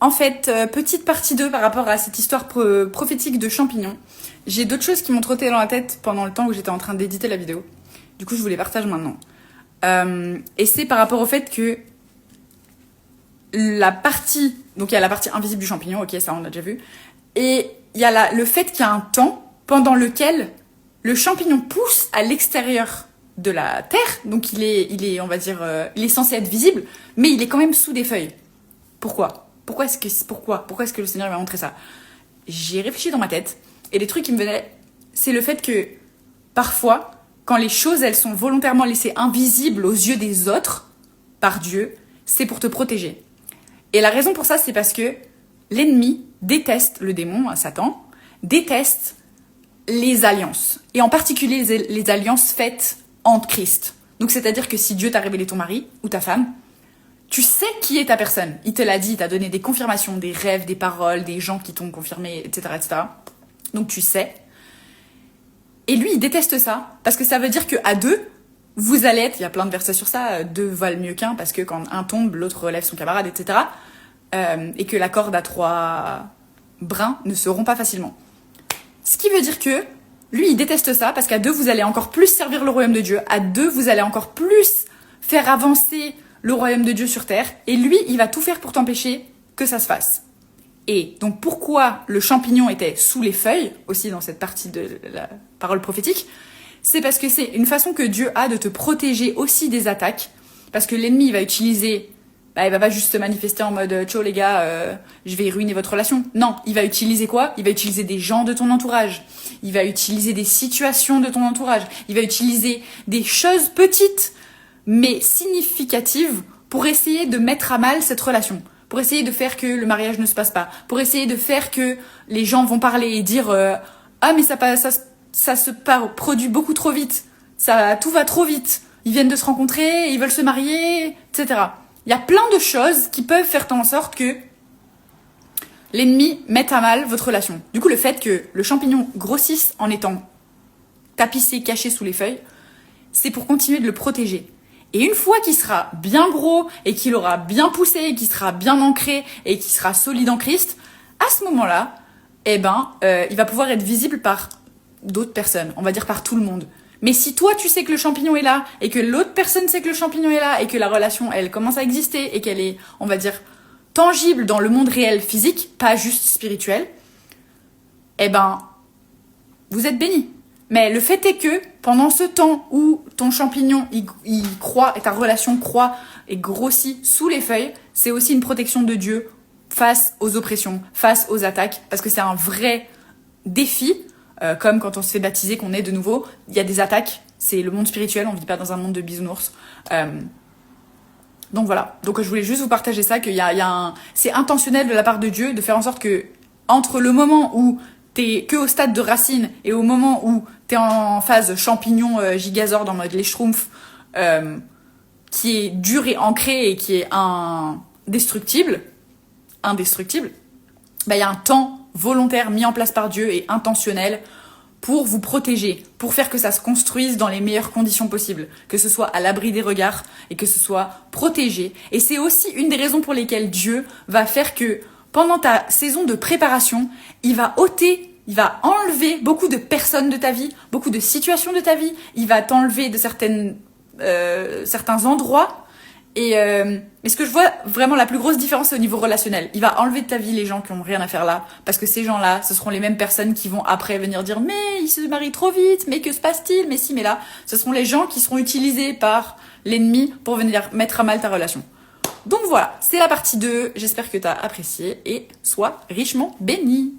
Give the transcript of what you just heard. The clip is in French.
En fait, petite partie 2 par rapport à cette histoire prophétique de champignons. J'ai d'autres choses qui m'ont trotté dans la tête pendant le temps où j'étais en train d'éditer la vidéo. Du coup, je vous les partage maintenant. Et c'est par rapport au fait que la partie... Donc, il y a la partie invisible du champignon, ok, ça on a déjà vu. Et il y a le fait qu'il y a un temps pendant lequel le champignon pousse à l'extérieur de la terre. Donc, il est on va dire, il est censé être visible, mais il est quand même sous des feuilles. Pourquoi est-ce que le Seigneur m'a montré ça? J'ai réfléchi dans ma tête, et les trucs qui me venaient, c'est le fait que, parfois, quand les choses, elles sont volontairement laissées invisibles aux yeux des autres, par Dieu, c'est pour te protéger. Et la raison pour ça, c'est parce que l'ennemi déteste, le démon, Satan, déteste les alliances. Et en particulier, les alliances faites entre Christ. Donc, c'est-à-dire que si Dieu t'a révélé ton mari ou ta femme, tu sais qui est ta personne. Il te l'a dit, il t'a donné des confirmations, des rêves, des paroles, des gens qui t'ont confirmé, etc., etc. Donc tu sais. Et lui, il déteste ça, parce que ça veut dire qu'à deux, vous allez être, il y a plein de versets sur ça, deux valent mieux qu'un, parce que quand un tombe, l'autre relève son camarade, etc. Et que la corde à 3 brins ne se rompt pas facilement. Ce qui veut dire que lui, il déteste ça, parce qu'à deux, vous allez encore plus servir le royaume de Dieu. À deux, vous allez encore plus faire avancer le royaume de Dieu sur terre, et lui, il va tout faire pour t'empêcher que ça se fasse. Et donc pourquoi le champignon était sous les feuilles, aussi dans cette partie de la parole prophétique, c'est parce que c'est une façon que Dieu a de te protéger aussi des attaques, parce que l'ennemi, il va utiliser, il va pas juste se manifester en mode « Ciao les gars, je vais ruiner votre relation ». Non, il va utiliser quoi? Il va utiliser des gens de ton entourage, il va utiliser des situations de ton entourage, il va utiliser des choses petites, mais significative pour essayer de mettre à mal cette relation, pour essayer de faire que le mariage ne se passe pas, pour essayer de faire que les gens vont parler et dire ah mais ça se produit beaucoup trop vite, tout va trop vite, ils viennent de se rencontrer, ils veulent se marier, etc. Il y a plein de choses qui peuvent faire en sorte que l'ennemi mette à mal votre relation. Du coup, le fait que le champignon grossisse en étant tapissé, caché sous les feuilles, c'est pour continuer de le protéger. Et une fois qu'il sera bien gros et qu'il aura bien poussé et qu'il sera bien ancré et qu'il sera solide en Christ, à ce moment-là, il va pouvoir être visible par d'autres personnes, on va dire par tout le monde. Mais si toi tu sais que le champignon est là et que l'autre personne sait que le champignon est là et que la relation elle commence à exister et qu'elle est, on va dire, tangible dans le monde réel physique, pas juste spirituel, vous êtes bénis. Mais le fait est que, pendant ce temps où ton champignon, il croît, et ta relation croît et grossit sous les feuilles, c'est aussi une protection de Dieu face aux oppressions, face aux attaques, parce que c'est un vrai défi, comme quand on se fait baptiser, qu'on est de nouveau, il y a des attaques, c'est le monde spirituel, on ne vit pas dans un monde de bisounours. Donc voilà, donc je voulais juste vous partager ça, c'est intentionnel de la part de Dieu de faire en sorte que, entre le moment où t'es que au stade de racine et au moment où t'es en phase champignon gigazord en mode les schtroumpfs, qui est dur et ancré et qui est indestructible, il y a un temps volontaire mis en place par Dieu et intentionnel pour vous protéger, pour faire que ça se construise dans les meilleures conditions possibles, que ce soit à l'abri des regards et que ce soit protégé. Et c'est aussi une des raisons pour lesquelles Dieu va faire que pendant ta saison de préparation, il va enlever beaucoup de personnes de ta vie, beaucoup de situations de ta vie, il va t'enlever de certains endroits. Et ce que je vois vraiment la plus grosse différence, c'est au niveau relationnel. Il va enlever de ta vie les gens qui ont rien à faire là, parce que ces gens-là, ce seront les mêmes personnes qui vont après venir dire « Mais il se marie trop vite, mais que se passe-t-il ?» Mais si, mais là, ce seront les gens qui seront utilisés par l'ennemi pour venir mettre à mal ta relation. Donc voilà, c'est la partie 2, j'espère que t'as apprécié et sois richement béni.